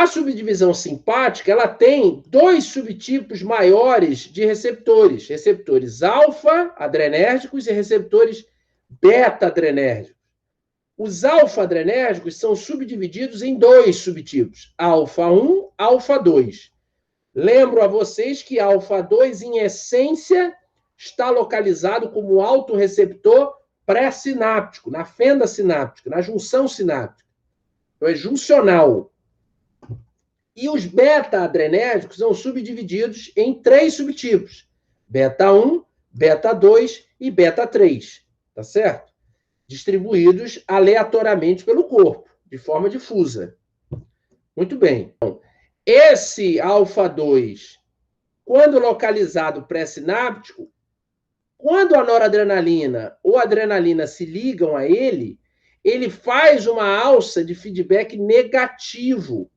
A subdivisão simpática, ela tem dois subtipos maiores de receptores. Receptores alfa-adrenérgicos e receptores beta-adrenérgicos. Os alfa-adrenérgicos são subdivididos em dois subtipos, alfa-1, alfa-2. Lembro a vocês que alfa-2, em essência, está localizado como autorreceptor pré-sináptico, na fenda sináptica, na junção sináptica. Então, é juncional. E os beta-adrenérgicos são subdivididos em três subtipos: beta-1, beta-2 e beta-3. Tá certo? Distribuídos aleatoriamente pelo corpo, de forma difusa. Muito bem. Então, esse alfa-2, quando localizado pré-sináptico, quando a noradrenalina ou a adrenalina se ligam a ele, ele faz uma alça de feedback negativo,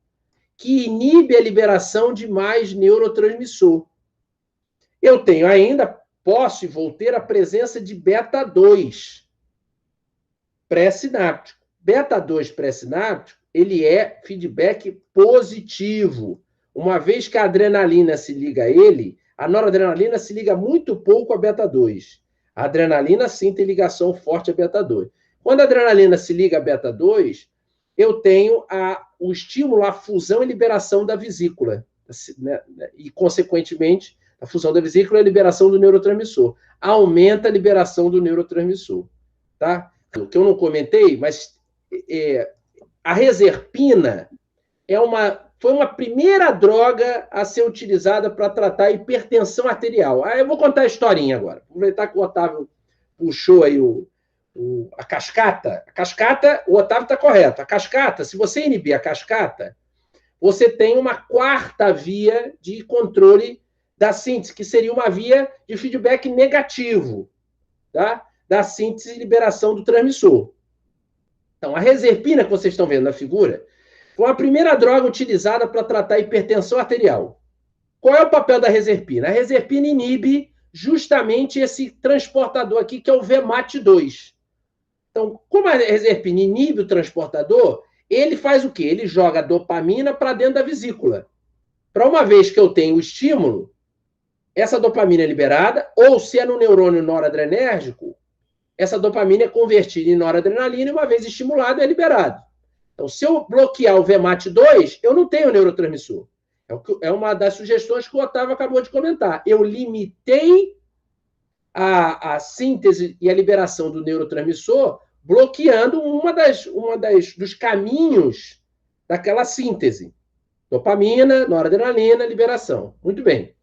que inibe a liberação de mais neurotransmissor. Eu tenho ainda, posso e vou ter a presença de beta-2 pré-sináptico. Beta-2 pré-sináptico, ele é feedback positivo. Uma vez que a adrenalina se liga a ele, a noradrenalina se liga muito pouco a beta-2. A adrenalina sim tem ligação forte a beta-2. Quando a adrenalina se liga a beta-2, eu tenho o estímulo à fusão e liberação da vesícula. Né? E, consequentemente, a fusão da vesícula é a liberação do neurotransmissor. Aumenta a liberação do neurotransmissor. Tá? O que eu não comentei, mas a reserpina foi uma primeira droga a ser utilizada para tratar a hipertensão arterial. Eu vou contar a historinha agora. Aproveitar que o Otávio puxou aí a cascata. A cascata, o Otávio está correto. A cascata, se você inibir a cascata, você tem uma quarta via de controle da síntese, que seria uma via de feedback negativo, tá? Da síntese e liberação do transmissor. Então, a reserpina que vocês estão vendo na figura foi a primeira droga utilizada para tratar a hipertensão arterial. Qual é o papel da reserpina? A reserpina inibe justamente esse transportador aqui, que é o VMAT2. Então, como a reserpina inibe o transportador, ele faz o quê? Ele joga a dopamina para dentro da vesícula. Para uma vez que eu tenho o estímulo, essa dopamina é liberada, ou se é no neurônio noradrenérgico, essa dopamina é convertida em noradrenalina e uma vez estimulado é liberado. Então, se eu bloquear o VMAT2, eu não tenho neurotransmissor. É uma das sugestões que o Otávio acabou de comentar. Eu limitei a síntese e a liberação do neurotransmissor, bloqueando dos caminhos daquela síntese. Dopamina, noradrenalina, liberação. Muito bem.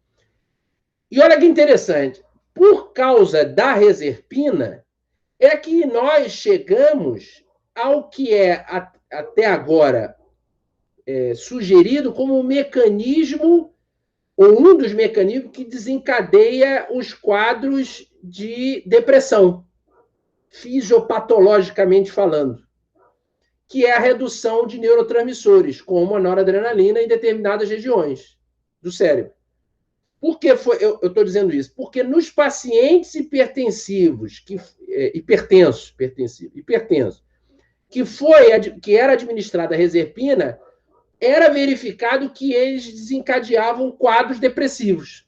E olha que interessante. Por causa da reserpina, é que nós chegamos ao que é, até agora, sugerido como um mecanismo, ou um dos mecanismos que desencadeia os quadros de depressão, fisiopatologicamente falando, que é a redução de neurotransmissores, como a noradrenalina, em determinadas regiões do cérebro. Por que eu estou dizendo isso? Porque nos pacientes hipertensivos, hipertensos, que era administrada a reserpina, era verificado que eles desencadeavam quadros depressivos.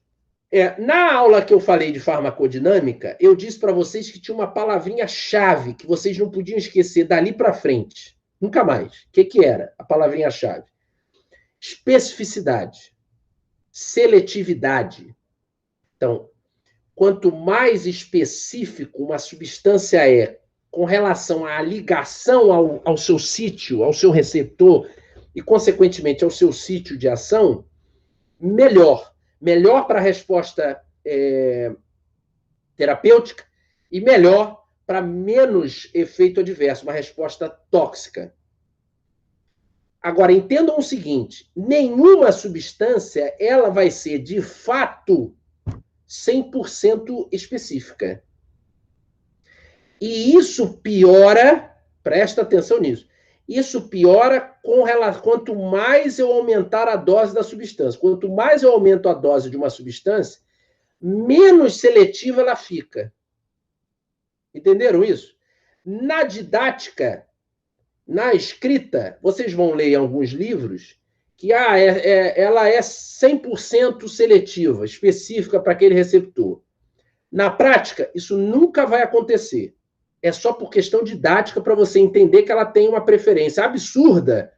Na aula que eu falei de farmacodinâmica, eu disse para vocês que tinha uma palavrinha-chave que vocês não podiam esquecer dali para frente. Nunca mais. O que era a palavrinha-chave? Especificidade. Seletividade. Então, quanto mais específico uma substância é com relação à ligação ao seu sítio, ao seu receptor, e, consequentemente, ao seu sítio de ação, melhor. Melhor para a resposta terapêutica e melhor para menos efeito adverso, uma resposta tóxica. Agora, entendam o seguinte, nenhuma substância ela vai ser, de fato, 100% específica. E isso piora, presta atenção nisso, isso piora quanto mais eu aumentar a dose da substância. Quanto mais eu aumento a dose de uma substância, menos seletiva ela fica. Entenderam isso? Na didática, na escrita, vocês vão ler em alguns livros que ela é 100% seletiva, específica para aquele receptor. Na prática, isso nunca vai acontecer. É só por questão didática para você entender que ela tem uma preferência absurda,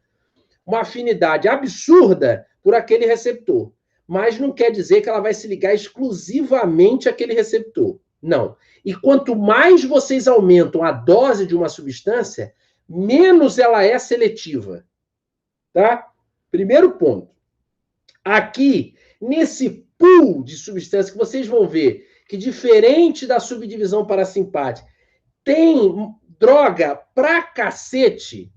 uma afinidade absurda por aquele receptor. Mas não quer dizer que ela vai se ligar exclusivamente àquele receptor. Não. E quanto mais vocês aumentam a dose de uma substância, menos ela é seletiva. Tá? Primeiro ponto. Aqui, nesse pool de substâncias que vocês vão ver que, diferente da subdivisão parasimpática, tem droga pra cacete,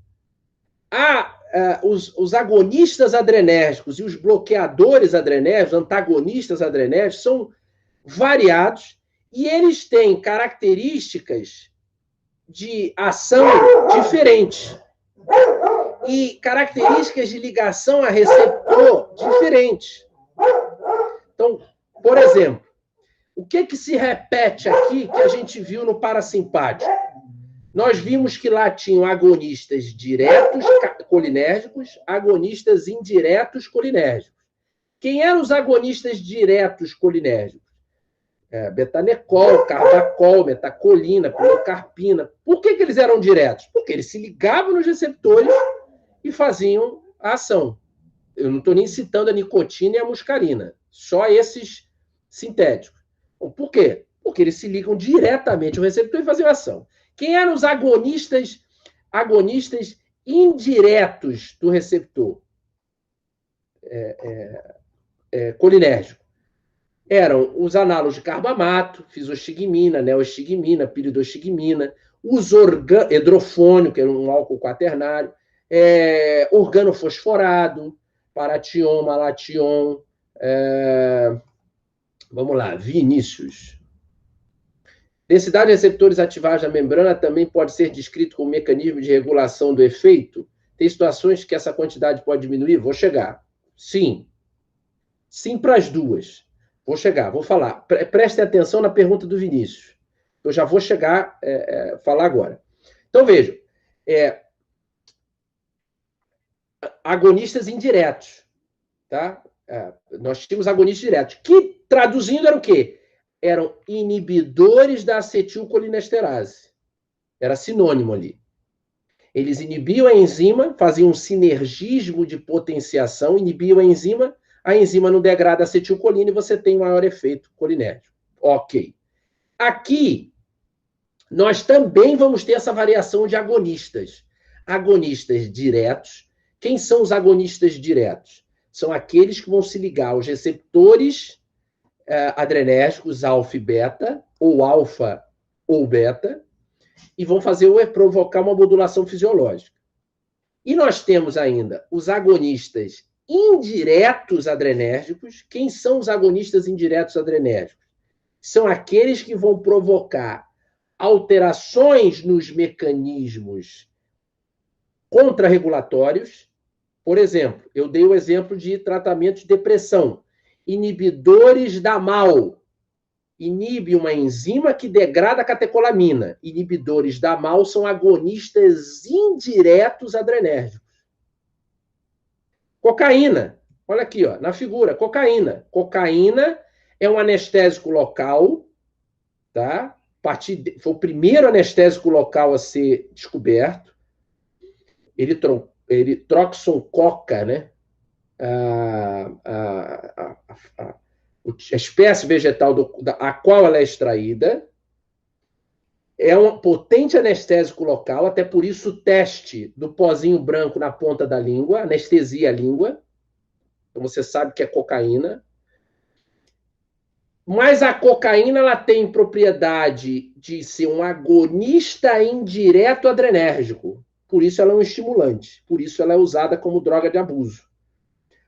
os agonistas adrenérgicos e os bloqueadores adrenérgicos, antagonistas adrenérgicos, são variados e eles têm características de ação diferentes e características de ligação a receptor diferentes. Então, por exemplo, o que se repete aqui que a gente viu no parasimpático? Nós vimos que lá tinham agonistas diretos colinérgicos, agonistas indiretos colinérgicos. Quem eram os agonistas diretos colinérgicos? Betanecol, carbacol, metacolina, pilocarpina. Por que eles eram diretos? Porque eles se ligavam nos receptores e faziam a ação. Eu não estou nem citando a nicotina e a muscarina, só esses sintéticos. Por quê? Porque eles se ligam diretamente ao receptor e fazem a ação. Quem eram os agonistas indiretos do receptor colinérgico? Eram os análogos de carbamato, fisostigmina, neostigmina, piridostigmina, os hidrofônio, que era um álcool quaternário, organofosforado, paration, malation, vamos lá, Vinícius. Densidade de receptores ativados na membrana também pode ser descrito como mecanismo de regulação do efeito? Tem situações que essa quantidade pode diminuir? Vou chegar. Sim. Sim para as duas. Vou chegar, vou falar. Prestem atenção na pergunta do Vinícius. Eu já vou chegar falar agora. Então, vejam. Agonistas indiretos. Tá? Nós tínhamos agonistas diretos. Que, traduzindo, era o quê? Eram inibidores da acetilcolinesterase. Era sinônimo ali. Eles inibiam a enzima, faziam um sinergismo de potenciação, inibiam a enzima não degrada a acetilcolina e você tem um maior efeito colinérgico. Ok. Aqui, nós também vamos ter essa variação de agonistas. Agonistas diretos. Quem são os agonistas diretos? São aqueles que vão se ligar aos receptores adrenérgicos alfa e beta, ou alfa ou beta, e vão provocar uma modulação fisiológica. E nós temos ainda os agonistas indiretos adrenérgicos. Quem são os agonistas indiretos adrenérgicos? São aqueles que vão provocar alterações nos mecanismos contrarregulatórios. Por exemplo, eu dei o exemplo de tratamento de depressão. Inibidores da MAO. Inibe uma enzima que degrada a catecolamina. Inibidores da MAO são agonistas indiretos adrenérgicos. Cocaína. Olha aqui, ó, na figura, cocaína. Cocaína é um anestésico local, tá? Foi o primeiro anestésico local a ser descoberto. Eritroxon-coca, né? A espécie vegetal a qual ela é extraída, é um potente anestésico local, até por isso o teste do pozinho branco na ponta da língua, anestesia a língua, então você sabe que é cocaína. Mas a cocaína ela tem propriedade de ser um agonista indireto adrenérgico, por isso ela é um estimulante, por isso ela é usada como droga de abuso.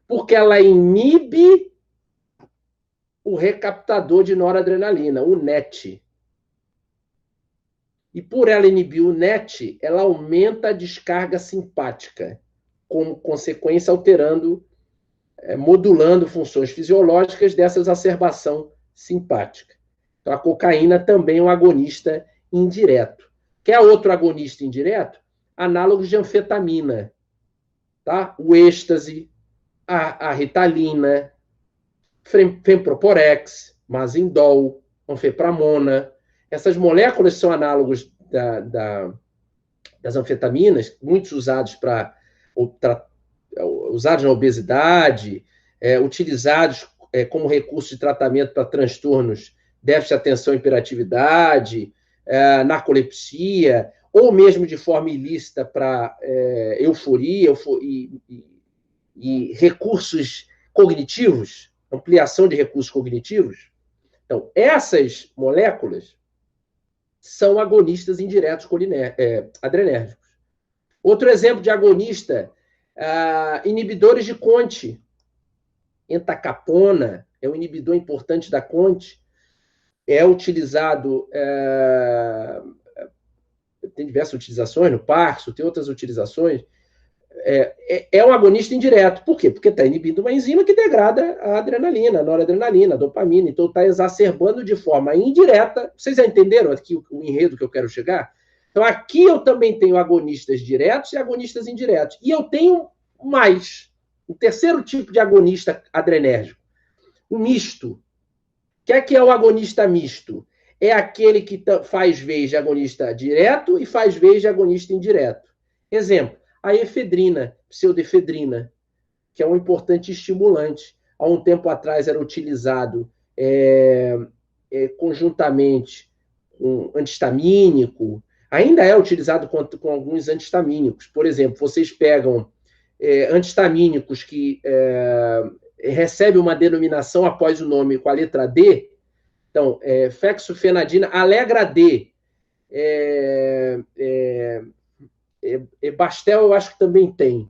Porque ela inibe o recaptador de noradrenalina, o NET. E por ela inibir o NET, ela aumenta a descarga simpática, como consequência modulando funções fisiológicas dessa exacerbação simpática. Então a cocaína também é um agonista indireto. Quer outro agonista indireto? Análogos de anfetamina, tá? O êxtase, a Ritalina, Femproporex, Mazindol, Anfepramona. Essas moléculas são análogos das anfetaminas, muitos usados usados na obesidade, utilizados como recurso de tratamento para transtornos, déficit de atenção e hiperatividade, narcolepsia, ou mesmo de forma ilícita para euforia e recursos cognitivos, ampliação de recursos cognitivos. Então, essas moléculas são agonistas indiretos adrenérgicos. Outro exemplo de agonista, inibidores de CONT. Entacapona é um inibidor importante da CONT, é utilizado, tem diversas utilizações no Parkinson, tem outras utilizações, é um agonista indireto. Por quê? Porque está inibindo uma enzima que degrada a adrenalina, a noradrenalina, a dopamina. Então, está exacerbando de forma indireta. Vocês já entenderam aqui o enredo que eu quero chegar? Então, aqui eu também tenho agonistas diretos e agonistas indiretos. E eu tenho mais. O terceiro tipo de agonista adrenérgico, o misto. O que é o agonista misto? É aquele que faz vez de agonista direto e faz vez de agonista indireto. Exemplo, a efedrina, pseudoefedrina, que é um importante estimulante. Há um tempo atrás era utilizado conjuntamente com antihistamínico, ainda é utilizado com alguns antihistamínicos. Por exemplo, vocês pegam antihistamínicos que recebem uma denominação após o nome com a letra D. Então, fexofenadina, Alegra D, Bastel eu acho que também tem,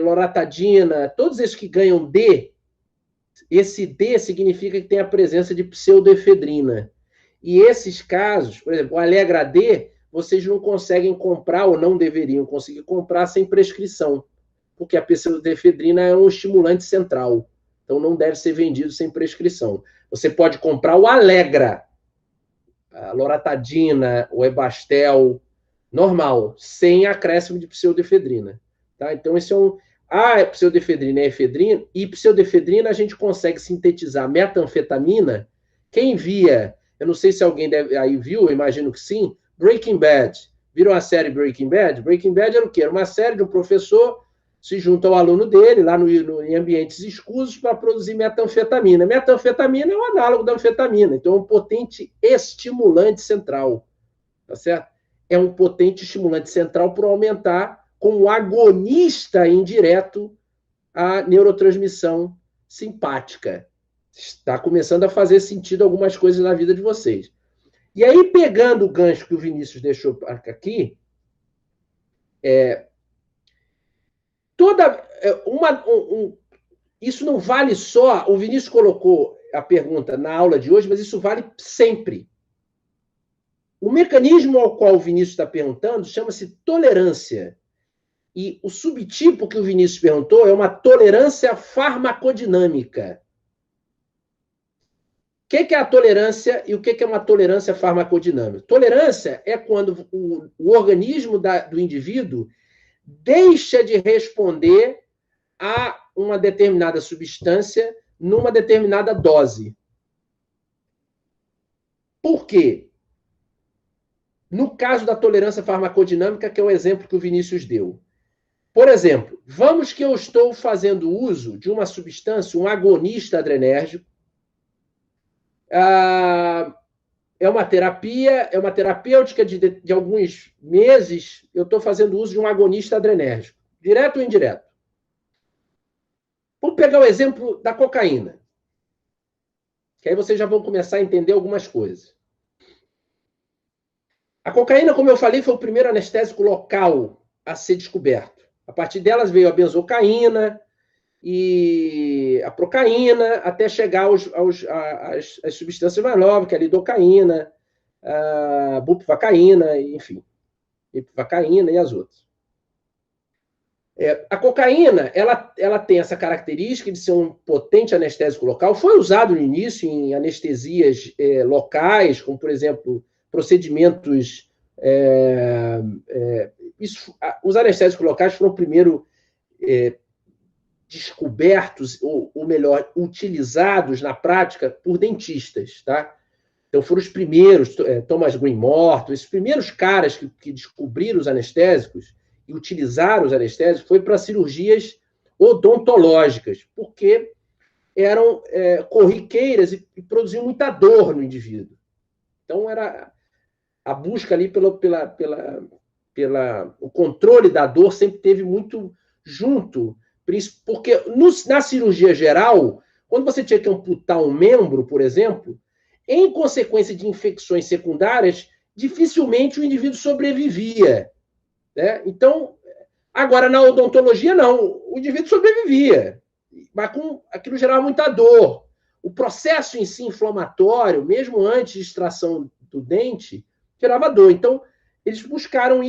loratadina, todos esses que ganham D, esse D significa que tem a presença de pseudoefedrina. E esses casos, por exemplo, o Alegra D, vocês não conseguem comprar, ou não deveriam conseguir comprar sem prescrição, porque a pseudoefedrina é um estimulante central, então não deve ser vendido sem prescrição. Você pode comprar o Alegra, a loratadina, o Ebastel, normal, sem acréscimo de pseudoefedrina. Tá? Então, esse é um... pseudoefedrina é efedrina, e pseudoefedrina a gente consegue sintetizar metanfetamina. Quem via, eu não sei se alguém aí viu, eu imagino que sim, Breaking Bad. Viram a série Breaking Bad? Breaking Bad era o quê? Era uma série de um professor se junta ao aluno dele, lá em ambientes escusos, para produzir metanfetamina. Metanfetamina é um análogo da anfetamina, então é um potente estimulante central. Tá certo? É um potente estimulante central para aumentar, como agonista indireto, a neurotransmissão simpática. Está começando a fazer sentido algumas coisas na vida de vocês. E aí, pegando o gancho que o Vinícius deixou aqui, isso não vale só... O Vinícius colocou a pergunta na aula de hoje, mas isso vale sempre. O mecanismo ao qual o Vinícius está perguntando chama-se tolerância. E o subtipo que o Vinícius perguntou é uma tolerância farmacodinâmica. O que é a tolerância e o que é uma tolerância farmacodinâmica? Tolerância é quando o organismo do indivíduo deixa de responder a uma determinada substância numa determinada dose. Por quê? No caso da tolerância farmacodinâmica, que é o exemplo que o Vinícius deu. Por exemplo, vamos que eu estou fazendo uso de uma substância, um agonista adrenérgico. É uma terapêutica de alguns meses, eu estou fazendo uso de um agonista adrenérgico, direto ou indireto. Vamos pegar o exemplo da cocaína, que aí vocês já vão começar a entender algumas coisas. A cocaína, como eu falei, foi o primeiro anestésico local a ser descoberto. A partir delas veio a benzocaína e a procaína, até chegar às substâncias mais novas, que é a lidocaína, a bupivacaína, enfim, ipivacaína e as outras. A cocaína, ela tem essa característica de ser um potente anestésico local. Foi usado no início em anestesias locais, como, por exemplo, procedimentos... os anestésicos locais foram primeiro descobertos, ou melhor, utilizados na prática por dentistas, tá? Então, foram os primeiros, Thomas Green Morton, esses primeiros caras que descobriram os anestésicos e utilizaram os anestésicos foi para cirurgias odontológicas, porque eram corriqueiras e produziam muita dor no indivíduo. Então, era a busca ali o controle da dor sempre teve muito junto, porque na cirurgia geral, quando você tinha que amputar um membro, por exemplo, em consequência de infecções secundárias, dificilmente o indivíduo sobrevivia. Né? Então, agora na odontologia, não. O indivíduo sobrevivia, mas aquilo gerava muita dor. O processo em si inflamatório, mesmo antes de extração do dente, gerava dor. Então, eles buscaram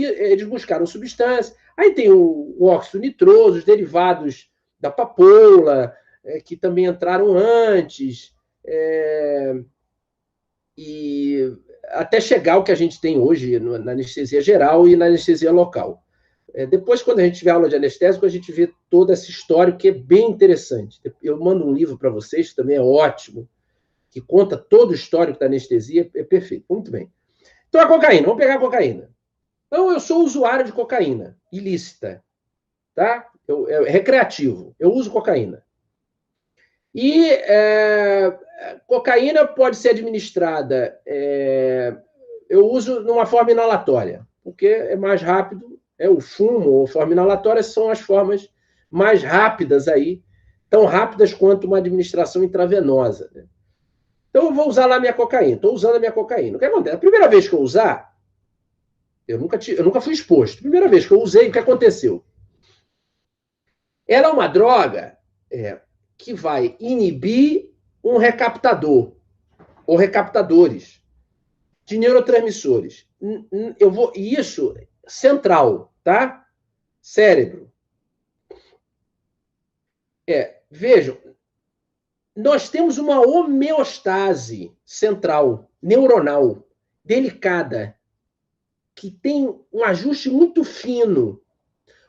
substâncias. Aí tem o óxido nitroso, os derivados da papoula, que também entraram antes, e até chegar ao que a gente tem hoje na anestesia geral e na anestesia local. Depois, quando a gente tiver aula de anestésico, a gente vê toda essa história, que é bem interessante. Eu mando um livro para vocês, que também é ótimo, que conta todo o histórico da anestesia, é perfeito. Muito bem. Então, a cocaína, vamos pegar a cocaína. Então, eu sou usuário de cocaína, ilícita, tá? Recreativo, eu uso cocaína. E cocaína pode ser administrada, eu uso numa forma inalatória, porque é mais rápido, o fumo ou forma inalatória são as formas mais rápidas aí, tão rápidas quanto uma administração intravenosa. Né? Então, eu vou usar lá minha cocaína, estou usando a minha cocaína. O que acontece? A primeira vez que eu usar, eu nunca fui exposto. A primeira vez que eu usei, o que aconteceu? Ela é uma droga que vai inibir um recaptador, ou recaptadores, de neurotransmissores. Isso, central, tá? Cérebro. Vejam, nós temos uma homeostase central, neuronal, delicada, que tem um ajuste muito fino.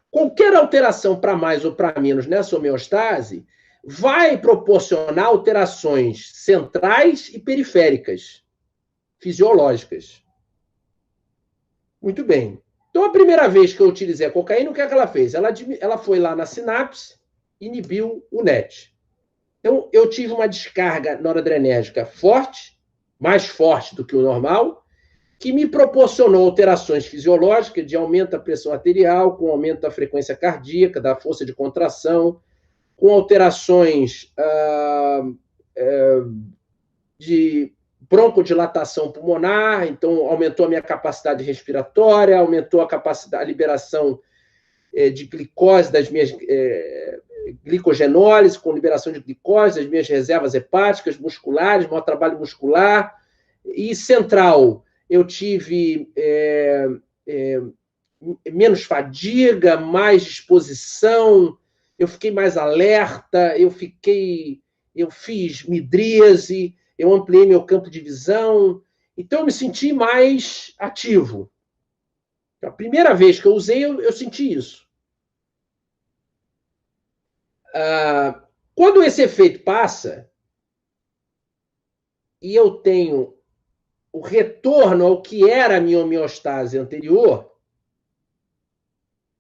Qualquer alteração para mais ou para menos nessa homeostase vai proporcionar alterações centrais e periféricas, fisiológicas. Muito bem. Então, a primeira vez que eu utilizei a cocaína, o que é que ela fez? Ela foi lá na sinapse, inibiu o NET. Então, eu tive uma descarga noradrenérgica forte, mais forte do que o normal, que me proporcionou alterações fisiológicas de aumento da pressão arterial, com aumento da frequência cardíaca, da força de contração, com alterações de broncodilatação pulmonar, então aumentou a minha capacidade respiratória, aumentou a liberação de glicose das minhas glicogenólise, com liberação de glicose das minhas reservas hepáticas, musculares, maior trabalho muscular, e central, eu tive menos fadiga, mais disposição, eu fiquei mais alerta, eu fiz midríase, eu ampliei meu campo de visão, então eu me senti mais ativo. A primeira vez que eu usei, eu senti isso. Quando esse efeito passa, e eu tenho o retorno ao que era a minha homeostase anterior,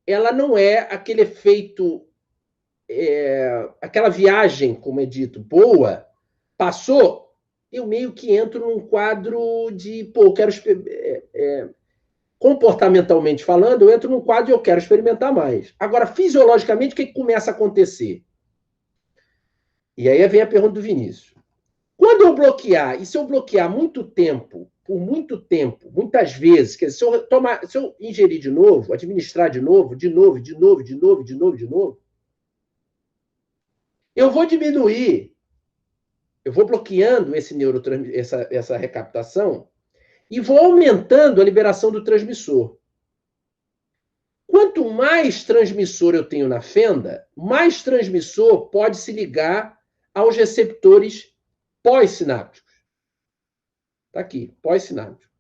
ela não é aquele efeito, aquela viagem, como é dito, boa, passou, eu meio que entro num quadro de, eu quero comportamentalmente falando, eu entro num quadro e eu quero experimentar mais. Agora, fisiologicamente, o que começa a acontecer? E aí vem a pergunta do Vinícius. Quando eu bloquear, e se eu bloquear muito tempo, por muito tempo, muitas vezes, quer dizer, se eu ingerir de novo, administrar de novo, eu vou diminuir, eu vou bloqueando essa recaptação e vou aumentando a liberação do transmissor. Quanto mais transmissor eu tenho na fenda, mais transmissor pode se ligar aos receptores pós-sinápticos. Está aqui, pós-sináptico.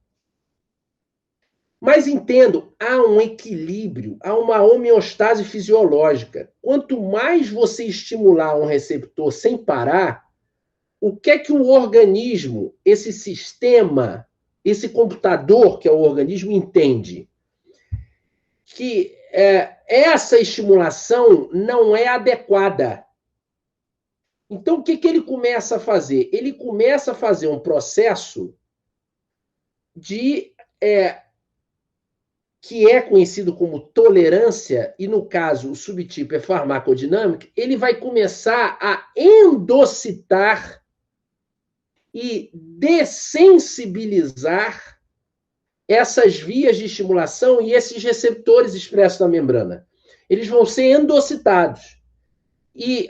Mas entendo, há um equilíbrio, há uma homeostase fisiológica. Quanto mais você estimular um receptor sem parar, o que é que o organismo, esse sistema, esse computador que é o organismo, entende? Que essa estimulação não é adequada. Então, o que ele começa a fazer? Ele começa a fazer um processo de que é conhecido como tolerância, e no caso o subtipo é farmacodinâmica, ele vai começar a endocitar e dessensibilizar essas vias de estimulação e esses receptores expressos na membrana. Eles vão ser endocitados. E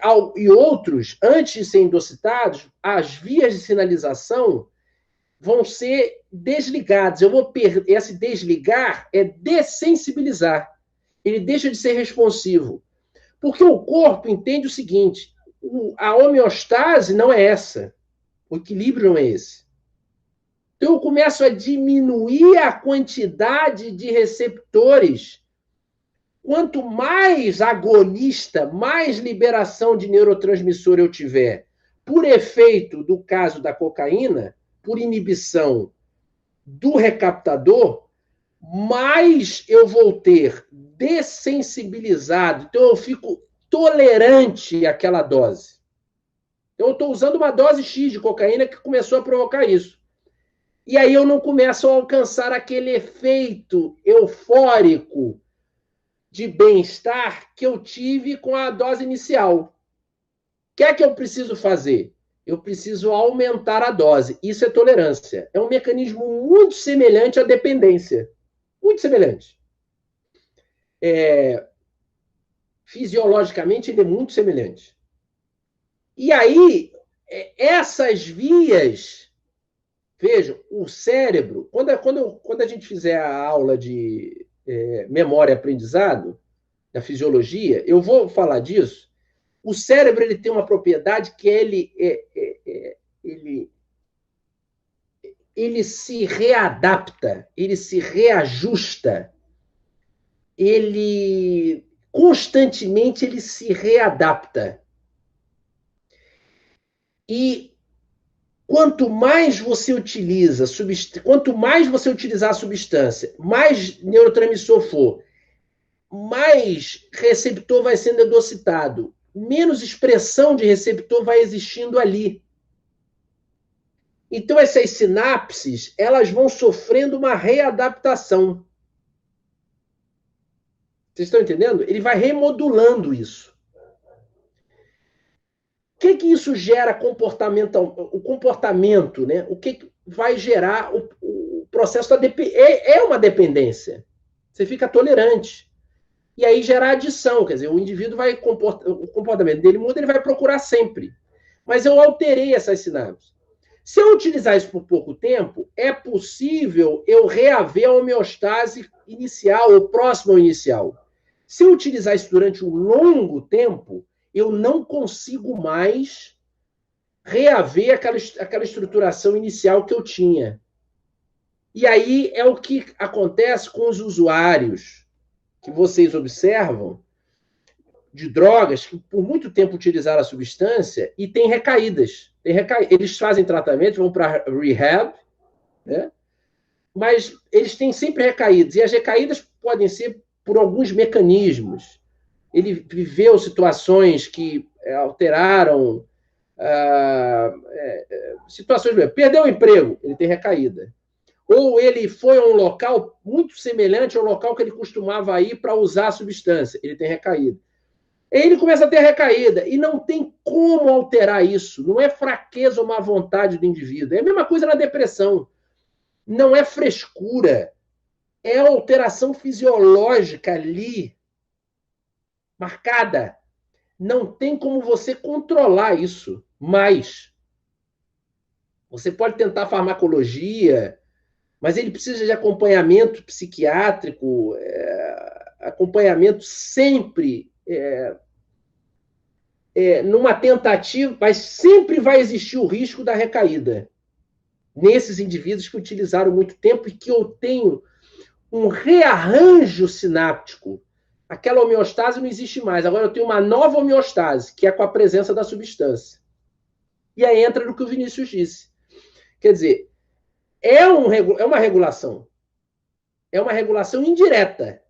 outros, antes de serem endocitados, as vias de sinalização vão ser desligados. Esse desligar é dessensibilizar. Ele deixa de ser responsivo. Porque o corpo entende o seguinte: a homeostase não é essa. O equilíbrio não é esse. Então eu começo a diminuir a quantidade de receptores. Quanto mais agonista, mais liberação de neurotransmissor eu tiver, por efeito do caso da cocaína, por inibição do recaptador, mais eu vou ter dessensibilizado. Então, eu fico tolerante àquela dose. Então, eu estou usando uma dose X de cocaína que começou a provocar isso. E aí eu não começo a alcançar aquele efeito eufórico de bem-estar que eu tive com a dose inicial. O que é que eu preciso fazer? Eu preciso aumentar a dose. Isso é tolerância. É um mecanismo muito semelhante à dependência. Muito semelhante. Fisiologicamente, ele é muito semelhante. E aí, essas vias... Vejam, o cérebro... Quando a gente fizer a aula de memória e aprendizado, da fisiologia, eu vou falar disso. O cérebro ele tem uma propriedade que ele se readapta, ele se reajusta, ele constantemente ele se readapta. E quanto mais você utiliza, quanto mais você utilizar a substância, mais neurotransmissor for, mais receptor vai sendo endocitado, menos expressão de receptor vai existindo ali. Então, essas sinapses, elas vão sofrendo uma readaptação. Vocês estão entendendo? Ele vai remodulando isso. O que isso gera comportamental? O comportamento, né? O que vai gerar o processo da dependência? É uma dependência. Você fica tolerante. E aí gera adição, quer dizer, o indivíduo vai o comportamento dele muda, ele vai procurar sempre. Mas eu alterei essas sinapses. Se eu utilizar isso por pouco tempo, é possível eu reaver a homeostase inicial ou próxima ao inicial. Se eu utilizar isso durante um longo tempo, eu não consigo mais reaver aquela estruturação inicial que eu tinha. E aí é o que acontece com os usuários que vocês observam de drogas que por muito tempo utilizaram a substância e tem recaídas. Eles fazem tratamento, vão para rehab, né? Mas eles têm sempre recaídas. E as recaídas podem ser por alguns mecanismos. Ele viveu situações que alteraram situações... Perdeu o emprego, ele tem recaída. Ou ele foi a um local muito semelhante ao local que ele costumava ir para usar a substância, ele tem recaída. Ele começa a ter recaída e não tem como alterar isso. Não é fraqueza ou má vontade do indivíduo. É a mesma coisa na depressão. Não é frescura. É alteração fisiológica ali, marcada. Não tem como você controlar isso mais. Você pode tentar farmacologia, mas ele precisa de acompanhamento psiquiátrico, acompanhamento sempre... numa tentativa, mas sempre vai existir o risco da recaída nesses indivíduos que utilizaram muito tempo e que eu tenho um rearranjo sináptico. Aquela homeostase não existe mais. Agora eu tenho uma nova homeostase, que é com a presença da substância. E aí entra no que o Vinícius disse. Quer dizer, é uma regulação. É uma regulação indireta,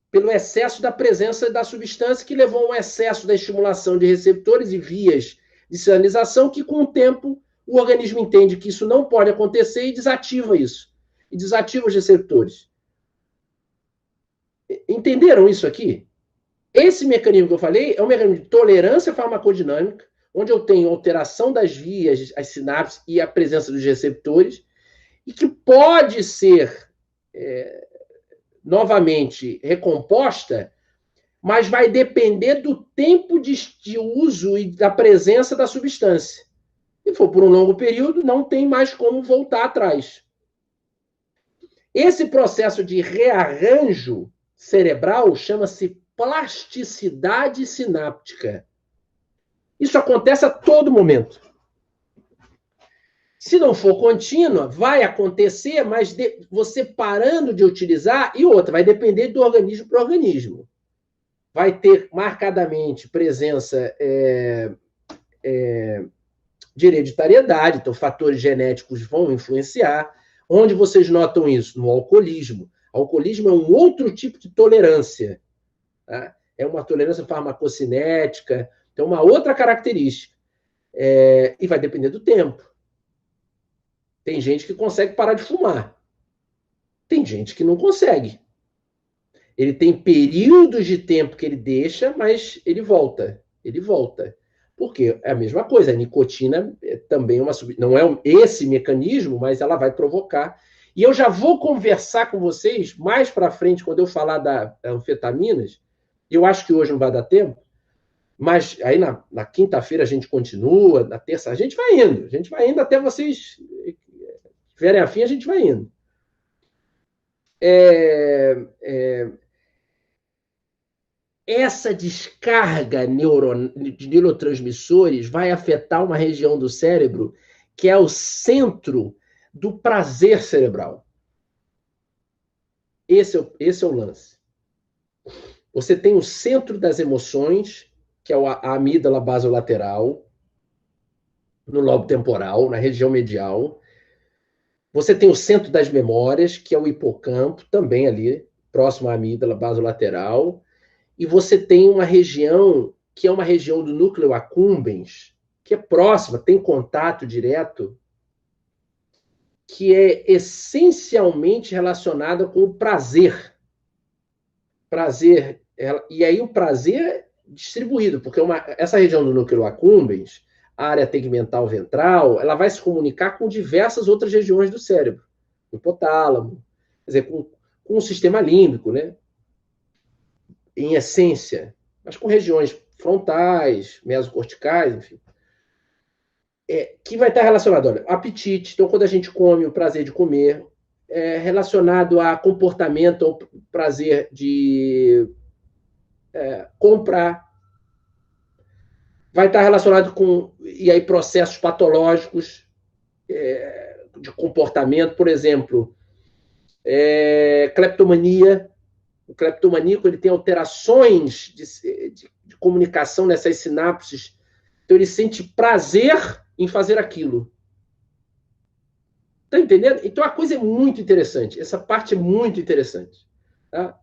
pelo excesso da presença da substância, que levou a um excesso da estimulação de receptores e vias de sinalização, que com o tempo o organismo entende que isso não pode acontecer e desativa isso. E desativa os receptores. Entenderam isso aqui? Esse mecanismo que eu falei é um mecanismo de tolerância farmacodinâmica, onde eu tenho alteração das vias, as sinapses e a presença dos receptores, e que pode ser novamente recomposta, mas vai depender do tempo de uso e da presença da substância. Se for por um longo período, não tem mais como voltar atrás. Esse processo de rearranjo cerebral chama-se plasticidade sináptica. Isso acontece a todo momento. Se não for contínua, vai acontecer, mas você parando de utilizar, e outra, vai depender do organismo para o organismo. Vai ter marcadamente presença de hereditariedade, então fatores genéticos vão influenciar. Onde vocês notam isso? No alcoolismo. O alcoolismo é um outro tipo de tolerância. Tá? É uma tolerância farmacocinética, tem uma outra característica. E vai depender do tempo. Tem gente que consegue parar de fumar. Tem gente que não consegue. Ele tem períodos de tempo que ele deixa, mas ele volta. Ele volta. Porque é a mesma coisa. A nicotina é também não é esse mecanismo, mas ela vai provocar. E eu já vou conversar com vocês mais para frente, quando eu falar das anfetaminas. Eu acho que hoje não vai dar tempo, mas aí na quinta-feira a gente continua, na terça a gente vai indo até vocês tiverem afim, a gente vai indo. Essa descarga de neurotransmissores vai afetar uma região do cérebro que é o centro do prazer cerebral. Esse é o lance. Você tem o centro das emoções, que é a amígdala basolateral, no lobo temporal, na região medial. Você tem o centro das memórias, que é o hipocampo, também ali, próximo à amígdala basolateral. E você tem uma região, que é uma região do núcleo accumbens, que é próxima, tem contato direto, que é essencialmente relacionada com o prazer. Prazer, e aí o prazer distribuído, porque essa região do núcleo accumbens, a área tegmental ventral, ela vai se comunicar com diversas outras regiões do cérebro, o hipotálamo, quer dizer, com o sistema límbico, né? Em essência, mas com regiões frontais, mesocorticais, enfim. Que vai estar relacionado, olha, apetite. Então, quando a gente come, o prazer de comer, relacionado a comportamento, ao prazer de comprar. Vai estar relacionado com, e aí, processos patológicos de comportamento, por exemplo, cleptomania. O cleptomaníaco ele tem alterações de comunicação nessas sinapses, então ele sente prazer em fazer aquilo. Está entendendo? Então a coisa é muito interessante, essa parte é muito interessante. Tá?